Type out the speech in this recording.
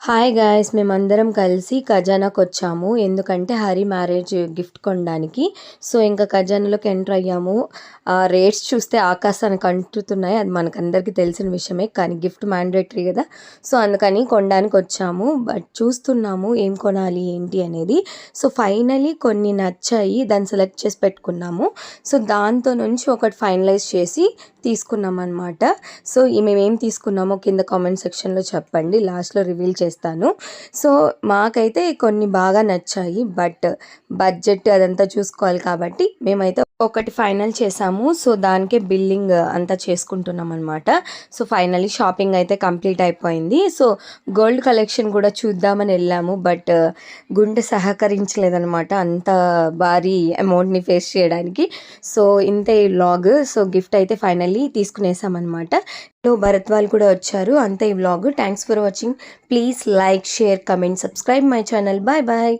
Hi guys! మేమందరం కలిసి ఖజానాకొచ్చాము. ఎందుకంటే హరి మ్యారేజ్ గిఫ్ట్ కొనడానికి. సో, ఇంకా ఖజానాలోకి ఎంటర్ అయ్యాము. రేట్స్ చూస్తే ఆకాశానికి అంటుతున్నాయి. అది మనకందరికీ తెలిసిన విషయమే. కానీ గిఫ్ట్ మ్యాండేటరీ కదా! సో, అందుకని కొనడానికి వచ్చాము. బట్ చూస్తున్నాము ఏం కొనాలి ఏంటి అనేది. సో, ఫైనలీ కొన్ని నచ్చాయి. దాన్ని సెలెక్ట్ చేసి పెట్టుకున్నాము. సో, దాంతో నుంచి ఒకటి ఫైనలైజ్ చేసి తీసుకున్నామన్నమాట. సో, మేమేం తీసుకున్నామో కింద కామెంట్ సెక్షన్‌లో చెప్పండి. లాస్ట్‌లో రివీల్ చేస్తాను. సో, మాకైతే కొన్ని బాగా నచ్చాయి. బట్ బడ్జెట్ అదంతా చూసుకోవాలి కాబట్టి మేమైతే ఒకటి ఫైనల్ చేసాము. సో, దానికే బిల్లింగ్ అంతా చేసుకుంటున్నామన్నమాట. సో, ఫైనల్లీ షాపింగ్ అయితే కంప్లీట్ అయిపోయింది. సో, గోల్డ్ కలెక్షన్ కూడా చూద్దామని వెళ్ళాము. బట్ గుండె సహకరించలేదన్నమాట అంత భారీ అమౌంట్‌ని ఫేస్ చేయడానికి. సో, ఇంతే ఈ వ్లాగ్. సో, గిఫ్ట్ అయితే ఫైనల్లీ తీసుకునేసామన్నమాట. భరత్ వాళ్ళు కూడా వచ్చారు. అంతే ఈ vlog. Thanks for watching. Please like, share, comment, subscribe my channel. Bye bye.